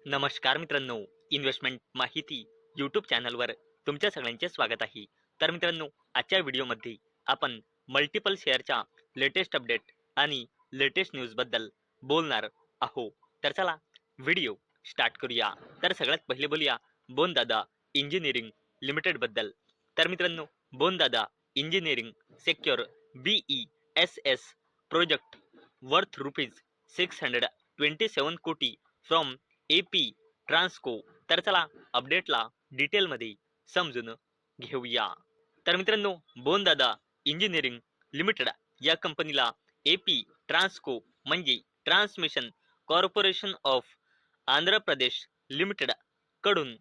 नमस्कार मित्रांनो, इन्व्हेस्टमेंट माहिती यूट्यूब चॅनलवर तुमच्या सगळ्यांचे स्वागत आहे. तर मित्रांनो, आजच्या व्हिडिओमध्ये आपण मल्टिपल शेअरच्या लेटेस्ट अपडेट आणि लेटेस्ट न्यूजबद्दल बोलणार आहोत. तर चला व्हिडिओ स्टार्ट करूया. तर सगळ्यात पहिले बोलूया बोनदादा इंजिनिअरिंग लिमिटेडबद्दल. तर मित्रांनो, Bondada engineering secure BESS project worth rupees 627 कोटी फ्रॉम AP ट्रान्सको. तर चला अपडेटला डिटेलमध्ये समजून घेऊया. तर मित्रांनो, बोनदादा इंजिनिअरिंग लिमिटेड या कंपनीला AP ट्रान्सको म्हणजे transmission corporation of Andhra Pradesh limited कडून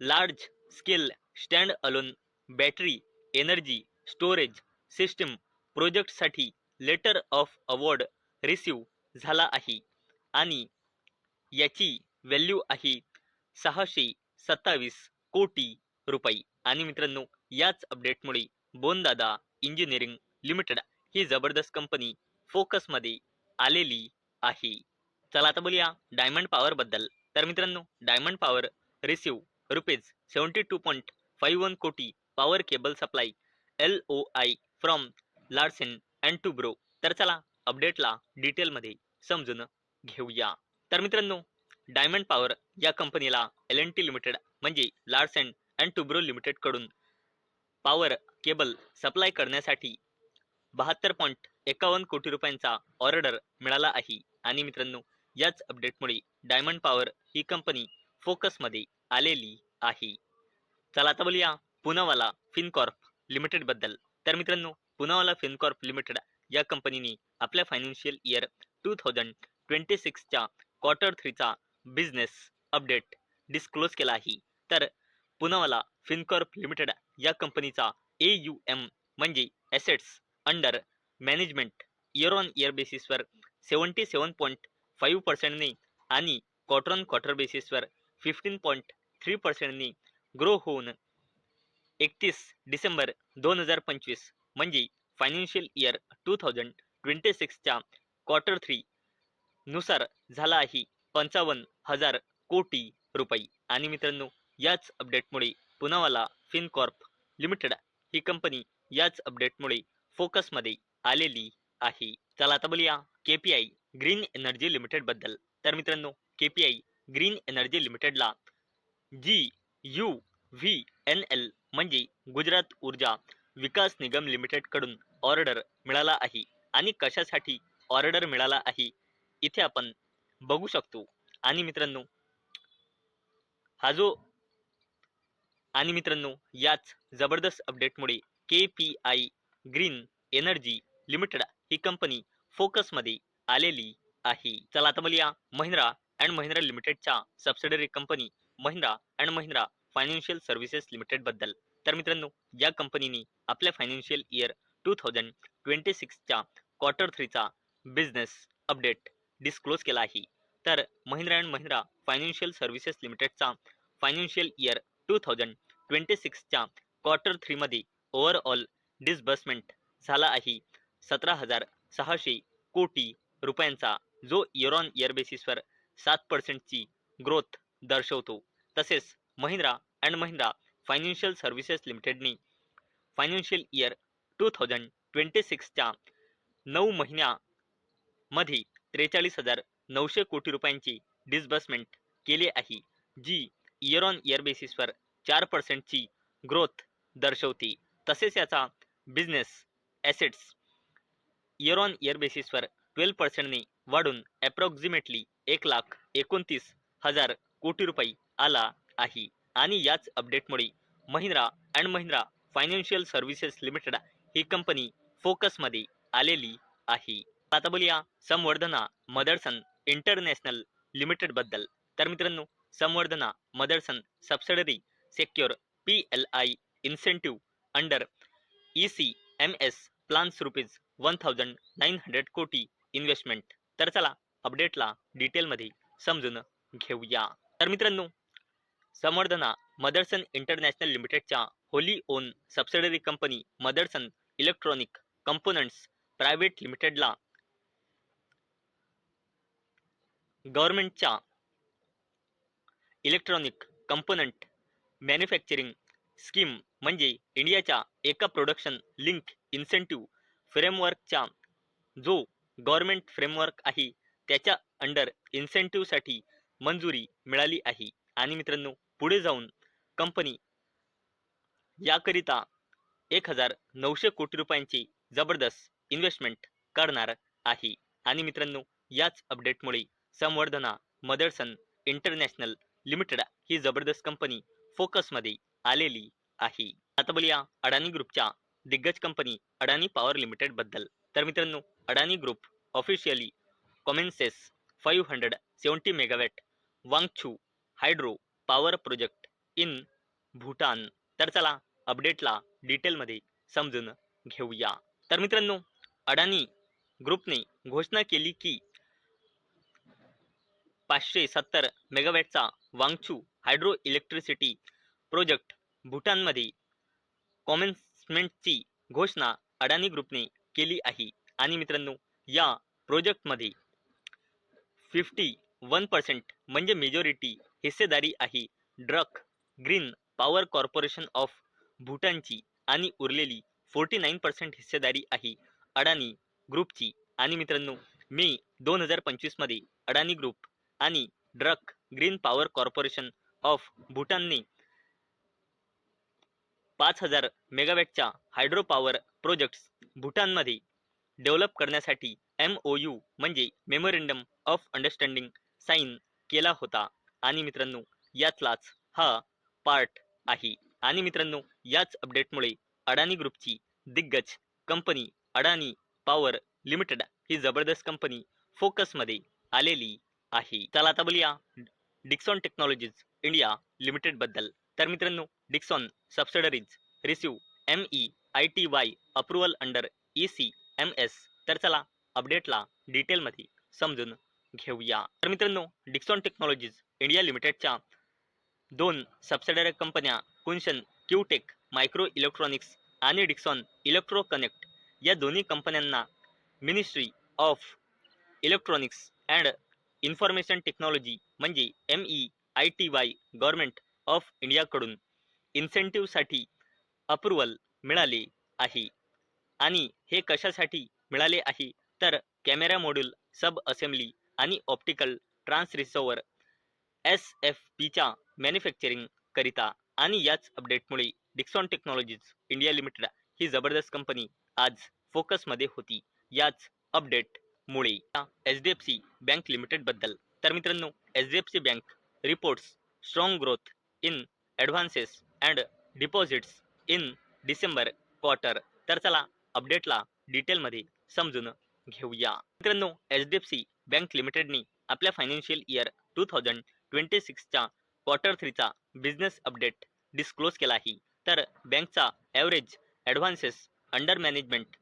large scale stand alone battery energy storage system प्रोजेक्टसाठी लेटर ऑफ अवॉर्ड रिसीव्ह झाला आहे आणि याची व्हॅल्यू आहे 627 कोटी रुपये. आणि मित्रांनो, याच अपडेटमुळे बोनदादा इंजिनिअरिंग लिमिटेड ही जबरदस्त कंपनी फोकसमध्ये आलेली आहे. चला आता बोलूया डायमंड पॉवर बद्दल. तर मित्रांनो, डायमंड पॉवर रिसीव्ह रुपीज 72.51 कोटी power cable supply LOI from Larsen and Toubro. तर चला अपडेटला डिटेलमध्ये समजून घेऊया. तर मित्रांनो, डायमंड पॉवर या कंपनीला L&T लिमिटेड म्हणजे लार्सन अँड टुब्रो लिमिटेड कडून पॉवर केबल सप्लाय करण्यासाठी 72.51 कोटी रुपयांचा ऑर्डर मिळाला आहे. आणि मित्रांनो, याच अपडेटमुळे डायमंड पॉवर ही कंपनी फोकसमध्ये आलेली आहे. चला आता बोलूया पुनावाला फिनकॉर्प लिमिटेड बद्दल. तर मित्रांनो, पुनावाला फिनकॉर्प लिमिटेड या कंपनीने आपल्या फायनान्शियल इयर 2026च्या क्वार्टर 3चा बिझनेस अपडेट डिस्क्लोज केला आहे. तर पुनावाला फिनकॉर्प लिमिटेड या कंपनीचा AUM म्हणजे assets under management year on year बेसिसवर 77.5%ने आणि क्वार्टर ऑन क्वार्टर बेसिसवर 15.3%ने ग्रो होऊन 31 डिसेंबर 2025 म्हणजे फायनान्शियल इयर 2026च्या क्वार्टर 3 नुसार झाला आहे 55,000 कोटी रुपये. आणि मित्रांनो, याच अपडेटमुळे पुनावाला फिनकॉर्प लिमिटेड ही कंपनी याच अपडेटमुळे फोकसमध्ये आलेली आहे. चला आता बोलूया KPI ग्रीन एनर्जी लिमिटेड बद्दल. तर मित्रांनो, KPI ग्रीन एनर्जी लिमिटेडला GUVNL म्हणजे गुजरात ऊर्जा विकास निगम लिमिटेड कडून ऑर्डर मिळाला आहे. आणि कशासाठी ऑर्डर मिळाला आहे इथे आपण बघू शकतो. आणि मित्रांनो, याच जबरदस्त अपडेटमुळे KPI ग्रीन एनर्जी लिमिटेड ही कंपनी फोकसमध्ये आलेली आहे. चला आता बोलूया महिंद्रा अँड महिंद्रा लिमिटेडच्या subsidiary company Mahindra and Mahindra financial services limited बद्दल. तर मित्रांनो, या कंपनीने आपल्या फायनान्शियल इयर 2026च्या क्वार्टर 3चा बिझनेस अपडेट डिस्क्लोज केला आहे. तर Mahindra and Mahindra financial services लिमिटेडचा फायनान्शियल इयर 2026च्या क्वार्टर 3 मध्ये ओव्हरऑल डिसबर्समेंट झाला आहे 17,600 कोटी रुपयांचा, जो इयर ऑन इयर बेसिसवर 7%ची ग्रोथ दर्शवतो. तसेच Mahindra and Mahindra financial services लिमिटेडने फायनान्शियल इयर 2026च्या 9 महिन्यामध्ये 43,900 कोटी रुपयांची डिसबर्समेंट केले आहे, जी इयर ऑन इयर बेसिसवर 4%ची ग्रोथ दर्शवते. तसेच याचा business assets year on year बेसिसवर 12%ने वाढून अप्रॉक्सिमेटली 1,29,000 कोटी रुपये आला आहे. आणि याच अपडेटमुळे Mahindra and Mahindra financial services limited ही कंपनी फोकसमध्ये आलेली आहे. आता बोलूया संवर्धना मदरसन इंटरनॅशनल लिमिटेड बद्दल. तर मित्रांनो, Samvardhana Motherson subsidiary secure PLI incentive under ECMS plans rupees 1,900 कोटी इन्व्हेस्टमेंट. तर चला अपडेटला डिटेलमध्ये समजून घेऊया. तर मित्रांनो, संवर्धना मदरसन इंटरनॅशनल लिमिटेडच्या Holy on subsidiary company Motherson electronic components private लिमिटेडला गव्हर्नमेंटच्या इलेक्ट्रॉनिक कंपोनंट मॅन्युफॅक्चरिंग स्कीम म्हणजे इंडियाच्या एका प्रोडक्शन लिंक इन्सेंटिव्ह फ्रेमवर्कच्या जो गव्हर्नमेंट फ्रेमवर्क आहे त्याच्या अंडर इन्सेंटिव्हसाठी मंजुरी मिळाली आहे. आणि मित्रांनो पुढे जाऊन कंपनी याकरिता 1900 कोटी रुपयांची जबरदस्त इन्व्हेस्टमेंट करणार आहे. आणि मित्रांनो याच अपडेटमुळे संवर्धना मदरसन इंटरनॅशनल लिमिटेड ही जबरदस्त कंपनी फोकसमध्ये आलेली आहे. आता बोलूया अडानी ग्रुपच्या दिग्गज कंपनी अडानी पॉवर लिमिटेड बद्दल. तर मित्रांनो Adani group officially commences 570 megawatt Wangchhu hydro power project in Bhutan. तर चला अपडेटला डिटेलमध्ये समजून घेऊया. तर मित्रांनो अडानी ग्रुपने घोषणा केली की 570 मेगावॅटचा वांगछू हायड्रो इलेक्ट्रिसिटी प्रोजेक्ट भूटानमध्ये कॉमेन्समेंटची घोषणा अडानी ग्रुपने केली आहे. आणि मित्रांनो या प्रोजेक्टमध्ये 51% म्हणजे मेजॉरिटी हिस्सेदारी आहे Druk green power corporation of भूटानची आणि उरलेली 49% हिस्सेदारी आहे अडानी ग्रुपची. आणि मित्रांनो मे 2025 मध्ये अडानी ग्रुप आणि Druk green power corporation of भूटानने 5000 मेगावॅटच्या हायड्रो पॉवर प्रोजेक्ट्स भूटानमध्ये डेव्हलप करण्यासाठी MOU म्हणजे मेमोरेंडम ऑफ अंडरस्टँडिंग साईन केला होता. आणि मित्रांनो यातलाच हा पार्ट आहे. आणि मित्रांनो याच अपडेटमुळे अडानी ग्रुपची दिग्गज कंपनी अडानी पॉवर लिमिटेड ही जबरदस्त कंपनी फोकसमध्ये आलेली आहे. चला आता बोलूया डिक्सॉन टेक्नॉलॉजीज इंडिया लिमिटेड बद्दल. तर मित्रांनो Dixon subsidiaries receive MEITY approval under ECMS. तर चला अपडेटला डिटेलमध्ये समजून घेऊया. तर मित्रांनो डिक्सॉन टेक्नॉलॉजीज इंडिया लिमिटेडच्या 2 सबसिडरी कंपन्या कुंशन क्यूटेक मायक्रो इलेक्ट्रॉनिक्स आणि डिक्सॉन इलेक्ट्रो कनेक्ट या दोन्ही कंपन्यांना ministry of electronics and information technology म्हणजे MEITY गव्हर्नमेंट ऑफ इंडियाकडून इन्सेंटिव्हसाठी अप्रुव्हल मिळाले आहे. आणि हे कशासाठी मिळाले आहे तर कॅमेरा मॉड्यूल सब असेंब्ली आणि ऑप्टिकल ट्रान्स रिसिव्हर SFPच्या मॅन्युफॅक्चरिंग करिता. आणि याच अपडेटमुळे डिक्सॉन टेक्नॉलॉजीज इंडिया लिमिटेड ही जबरदस्त कंपनी आज फोकसमध्ये होती. याच अपडेटमुळे HDFC बँक लिमिटेड बद्दल. तर मित्रांनो HDFC bank reports strong growth in advances and deposits in December quarter. तर चला अपडेटला डिटेलमध्ये समजून घेऊया. मित्रांनो HDFC बँक लिमिटेडने आपल्या फायनान्शियल इयर 2026च्या क्वार्टर 3चा बिझनेस अपडेट डिस्क्लोज केला आहे. तर बँकचा average advances under management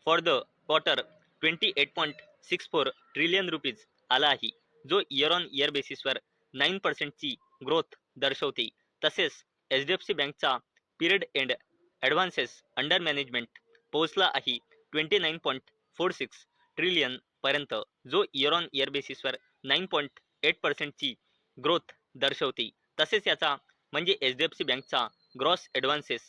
for the quarter 28.64 trillion rupees आला आहे, जो इयर ऑन इयर बेसिसवर 9% ची ग्रोथ दर्शवते. तसेच HDFC बँकचा period end advances under management पोहोचला आहे 29.46 ट्रिलियन पर्यंत, जो इयर ऑन इयर बेसिसवर 9.8% ची ग्रोथ दर्शवते. तसेच याचा म्हणजे HDFC बँकचा ग्रॉस ॲडव्हान्सेस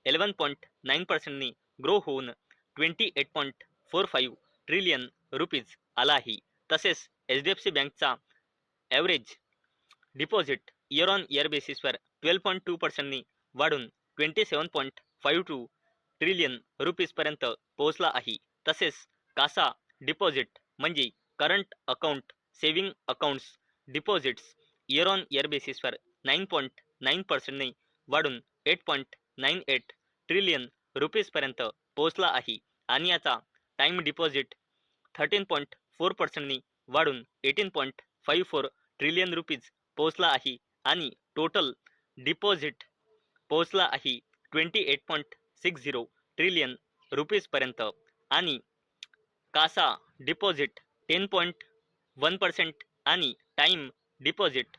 11.9% ने ग्रो होऊन 28.45 ट्रिलियन रुपीज आला आहे. तसेच HDFC बँकचा average deposit year on year बेसिसवर 12.2% ने वाढून 27.52 ट्रिलियन रुपीज पर्यंत पोहोचला आहे. तसेच कासा डिपॉझिट म्हणजे current account saving accounts deposits year on year बेसिसवर 9.9% ने वाढून 8.98 ट्रिलियन रुपीज पर्यंत पोहोचला आहे. आणि याचा टाइम डिपॉझिट 13.4% ने वाढून 18.54 ट्रिलियन रुपीज पोहोचला आहे. आणि टोटल डिपॉझिट पोहोचला आहे 28.60 ट्रिलियन रुपीज पर्यंत. आणि कासा डिपॉझिट 10.1% आणि टाइम डिपॉझिट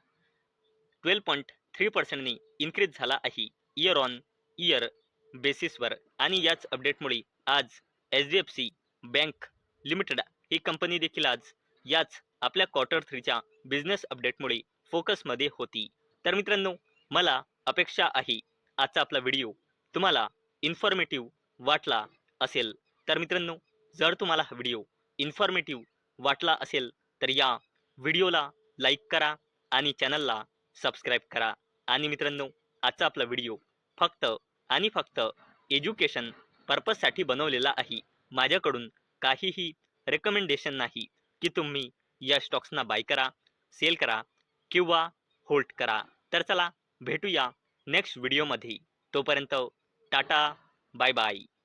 12.3% ने इन्क्रीज झाला आहे इयर ऑन इयर बेसिसवर. आणि याच अपडेटमुळे आज HDFC बँक लिमिटेड ही कंपनी देखील आज याच आपल्या क्वार्टर 3च्या बिझनेस अपडेटमुळे फोकसमध्ये होती. तर मित्रांनो, मला अपेक्षा आहे आजचा आपला व्हिडिओ तुम्हाला इन्फॉर्मेटिव्ह वाटला असेल. तर मित्रांनो, जर तुम्हाला हा व्हिडिओ इन्फॉर्मेटिव्ह वाटला असेल तर या व्हिडिओला लाईक करा आणि चॅनलला सबस्क्राईब करा. आणि मित्रांनो, आजचा आपला व्हिडिओ फक्त आणि फक्त एज्युकेशन पर्पजसाठी बनवलेला आहे. माझ्याकडून काहीही रेकमेंडेशन नाही की तुम्ही या स्टॉक्सना बाय करा, सेल करा किंवा होल्ड करा. तर चला भेटूया नेक्स्ट व्हिडिओमध्ये. तोपर्यंत टाटा, बाय बाय.